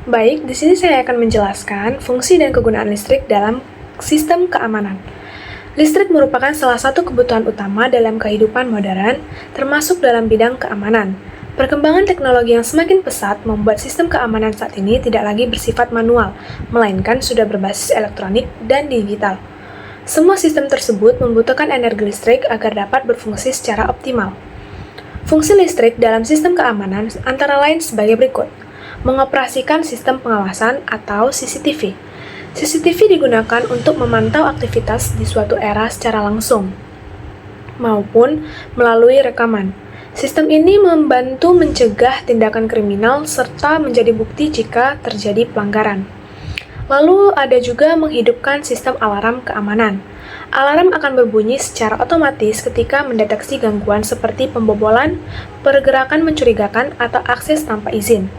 Baik, di sini saya akan menjelaskan fungsi dan kegunaan listrik dalam sistem keamanan. Listrik merupakan salah satu kebutuhan utama dalam kehidupan modern, termasuk dalam bidang keamanan. Perkembangan teknologi yang semakin pesat membuat sistem keamanan saat ini tidak lagi bersifat manual, melainkan sudah berbasis elektronik dan digital. Semua sistem tersebut membutuhkan energi listrik agar dapat berfungsi secara optimal. Fungsi listrik dalam sistem keamanan antara lain sebagai berikut. Mengoperasikan sistem pengawasan atau CCTV. CCTV digunakan untuk memantau aktivitas di suatu era secara langsung, maupun melalui rekaman. Sistem ini membantu mencegah tindakan kriminal serta menjadi bukti jika terjadi pelanggaran. Lalu ada juga menghidupkan sistem alarm keamanan. Alarm akan berbunyi secara otomatis ketika mendeteksi gangguan seperti pembobolan, pergerakan mencurigakan, atau akses tanpa izin.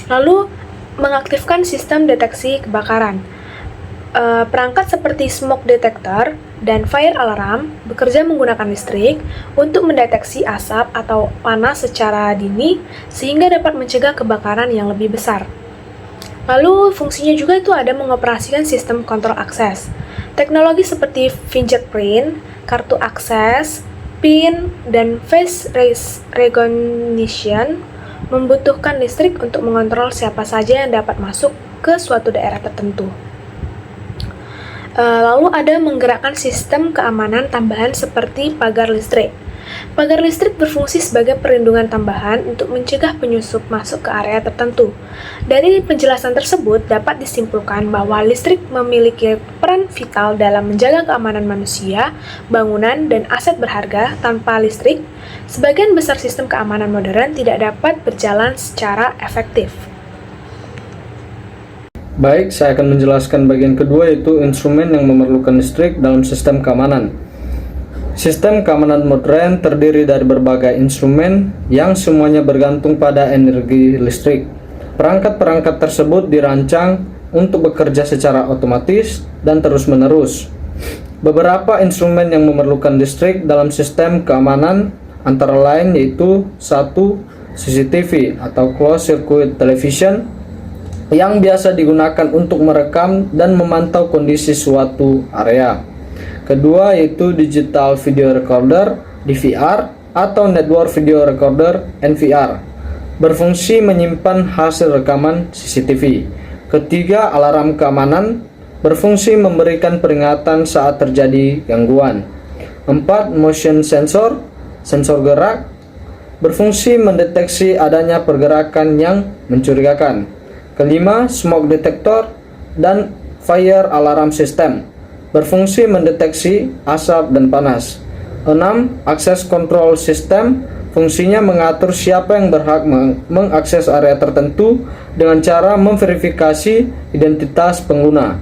Lalu, mengaktifkan sistem deteksi kebakaran. Perangkat seperti smoke detector dan fire alarm bekerja menggunakan listrik untuk mendeteksi asap atau panas secara dini sehingga dapat mencegah kebakaran yang lebih besar. Lalu fungsinya juga itu ada mengoperasikan sistem kontrol akses. Teknologi seperti fingerprint, kartu akses, PIN, dan face recognition membutuhkan listrik untuk mengontrol siapa saja yang dapat masuk ke suatu daerah tertentu. Lalu ada menggerakkan sistem keamanan tambahan seperti pagar listrik. Pagar listrik berfungsi sebagai perlindungan tambahan untuk mencegah penyusup masuk ke area tertentu. Dari penjelasan tersebut dapat disimpulkan bahwa listrik memiliki peran vital dalam menjaga keamanan manusia, bangunan, dan aset berharga. Tanpa listrik, sebagian besar sistem keamanan modern tidak dapat berjalan secara efektif. Baik, saya akan menjelaskan bagian kedua, yaitu instrumen yang memerlukan listrik dalam sistem keamanan. Sistem keamanan modern terdiri dari berbagai instrumen yang semuanya bergantung pada energi listrik. Perangkat-perangkat tersebut dirancang untuk bekerja secara otomatis dan terus-menerus. Beberapa instrumen yang memerlukan listrik dalam sistem keamanan antara lain yaitu 1. CCTV atau Closed Circuit Television yang biasa digunakan untuk merekam dan memantau kondisi suatu area. Kedua yaitu Digital Video Recorder (DVR) atau Network Video Recorder (NVR), berfungsi menyimpan hasil rekaman CCTV. Ketiga, alarm keamanan, berfungsi memberikan peringatan saat terjadi gangguan. 4. Motion sensor, sensor gerak, berfungsi mendeteksi adanya pergerakan yang mencurigakan. Kelima, smoke detector dan fire alarm system, berfungsi mendeteksi asap dan panas. 6. Access control system, fungsinya mengatur siapa yang berhak mengakses area tertentu dengan cara memverifikasi identitas pengguna,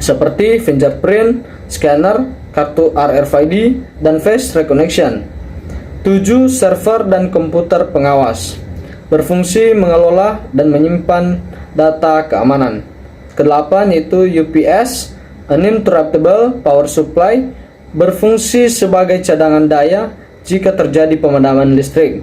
seperti fingerprint, scanner, kartu RFID, dan face recognition. 7. Server dan komputer pengawas, berfungsi mengelola dan menyimpan data keamanan. Kedelapan yaitu UPS, Uninterruptible Power Supply, berfungsi sebagai cadangan daya jika terjadi pemadaman listrik.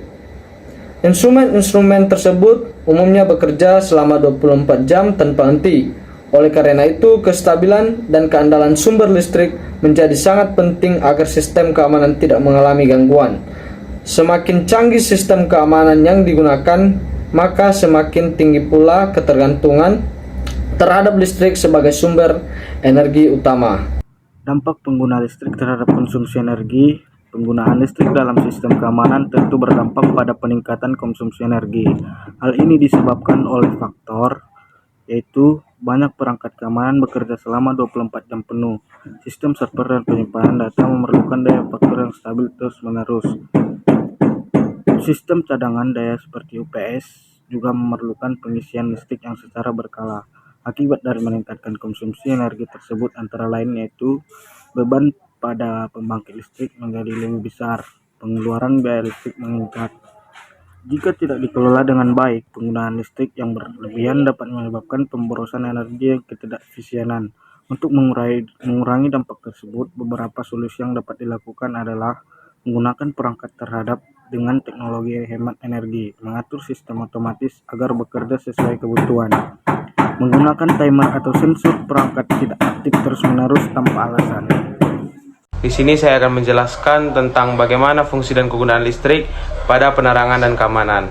Instrumen-instrumen tersebut umumnya bekerja selama 24 jam tanpa henti. Oleh karena itu, kestabilan dan keandalan sumber listrik menjadi sangat penting agar sistem keamanan tidak mengalami gangguan. Semakin canggih sistem keamanan yang digunakan, maka semakin tinggi pula ketergantungan terhadap listrik sebagai sumber energi utama. Dampak pengguna listrik terhadap konsumsi energi. Penggunaan listrik dalam sistem keamanan tentu berdampak pada peningkatan konsumsi energi. Hal ini disebabkan oleh faktor yaitu banyak perangkat keamanan bekerja selama 24 jam penuh. Sistem server dan penyimpanan data memerlukan daya faktor yang stabil terus-menerus. Sistem cadangan daya seperti UPS juga memerlukan pengisian listrik yang secara berkala. Akibat dari meningkatkan konsumsi energi tersebut antara lain yaitu beban pada pembangkit listrik menjadi lebih besar, pengeluaran biaya listrik meningkat. Jika tidak dikelola dengan baik, penggunaan listrik yang berlebihan dapat menyebabkan pemborosan energi yang ketidakefisienan. Untuk mengurangi dampak tersebut, beberapa solusi yang dapat dilakukan adalah menggunakan perangkat terhadap dengan teknologi hemat energi, mengatur sistem otomatis agar bekerja sesuai kebutuhan, menggunakan timer atau sensor perangkat tidak aktif terus-menerus tanpa alasan. Di sini saya akan menjelaskan tentang bagaimana fungsi dan kegunaan listrik pada penerangan dan keamanan.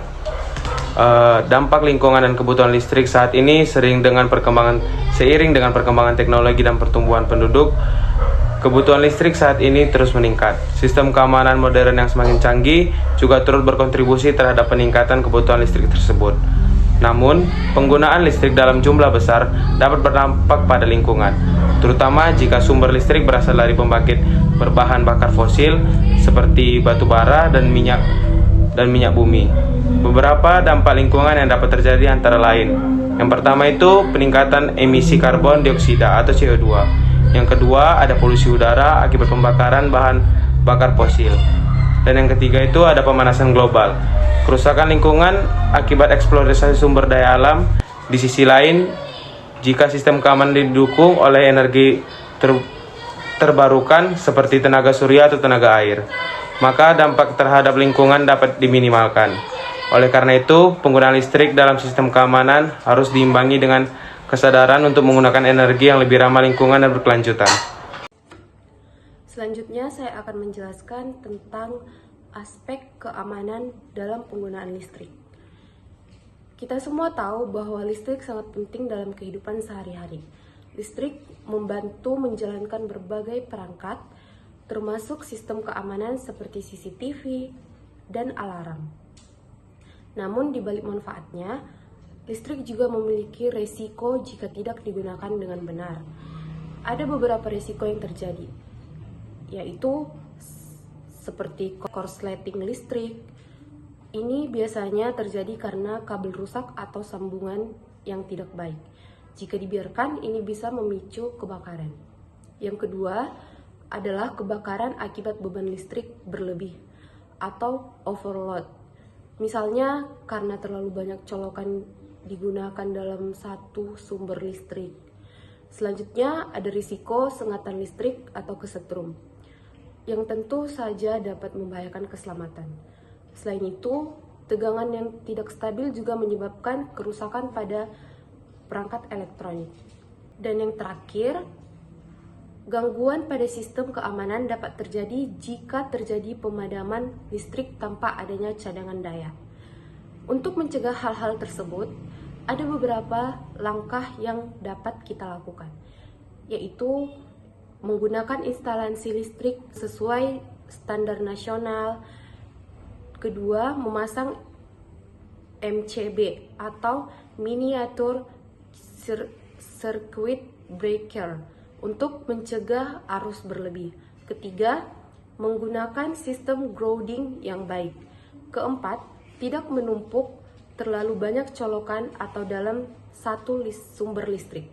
Dampak lingkungan dan kebutuhan listrik saat ini seiring dengan perkembangan teknologi dan pertumbuhan penduduk, kebutuhan listrik saat ini terus meningkat. Sistem keamanan modern yang semakin canggih juga turut berkontribusi terhadap peningkatan kebutuhan listrik tersebut. Namun, penggunaan listrik dalam jumlah besar dapat berdampak pada lingkungan, terutama jika sumber listrik berasal dari pembangkit berbahan bakar fosil seperti batu bara dan minyak bumi. Beberapa dampak lingkungan yang dapat terjadi antara lain. Yang pertama itu peningkatan emisi karbon dioksida atau CO2. Yang kedua ada polusi udara akibat pembakaran bahan bakar fosil. Dan yang ketiga itu ada pemanasan global, kerusakan lingkungan akibat eksploitasi sumber daya alam. Di sisi lain, jika sistem keamanan didukung oleh energi terbarukan seperti tenaga surya atau tenaga air, maka dampak terhadap lingkungan dapat diminimalkan. Oleh karena itu, penggunaan listrik dalam sistem keamanan harus diimbangi dengan kesadaran untuk menggunakan energi yang lebih ramah lingkungan dan berkelanjutan. Selanjutnya saya akan menjelaskan tentang aspek keamanan dalam penggunaan listrik. Kita semua tahu bahwa listrik sangat penting dalam kehidupan sehari-hari. Listrik membantu menjalankan berbagai perangkat, termasuk sistem keamanan seperti CCTV dan alarm. Namun di balik manfaatnya, listrik juga memiliki resiko jika tidak digunakan dengan benar. Ada beberapa resiko yang terjadi, yaitu seperti korsleting listrik. Ini biasanya terjadi karena kabel rusak atau sambungan yang tidak baik. Jika dibiarkan, ini bisa memicu kebakaran. Yang kedua adalah kebakaran akibat beban listrik berlebih atau overload. Misalnya karena terlalu banyak colokan digunakan dalam satu sumber listrik. Selanjutnya ada risiko sengatan listrik atau kesetrum, yang tentu saja dapat membahayakan keselamatan. Selain itu, tegangan yang tidak stabil juga menyebabkan kerusakan pada perangkat elektronik. Dan yang terakhir, gangguan pada sistem keamanan dapat terjadi jika terjadi pemadaman listrik tanpa adanya cadangan daya. Untuk mencegah hal-hal tersebut, ada beberapa langkah yang dapat kita lakukan, yaitu menggunakan instalasi listrik sesuai standar nasional. Kedua, memasang MCB atau miniatur circuit breaker untuk mencegah arus berlebih. Ketiga, menggunakan sistem grounding yang baik. Keempat, tidak menumpuk terlalu banyak colokan atau dalam satu sumber listrik.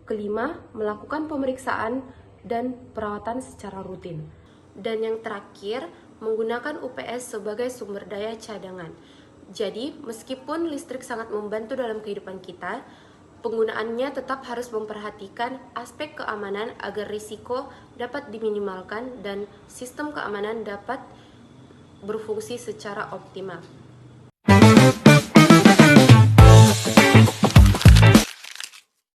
Kelima, melakukan pemeriksaan dan perawatan secara rutin. Dan yang terakhir, menggunakan UPS sebagai sumber daya cadangan. Jadi, meskipun listrik sangat membantu dalam kehidupan kita, penggunaannya tetap harus memperhatikan aspek keamanan agar risiko dapat diminimalkan dan sistem keamanan dapat berfungsi secara optimal.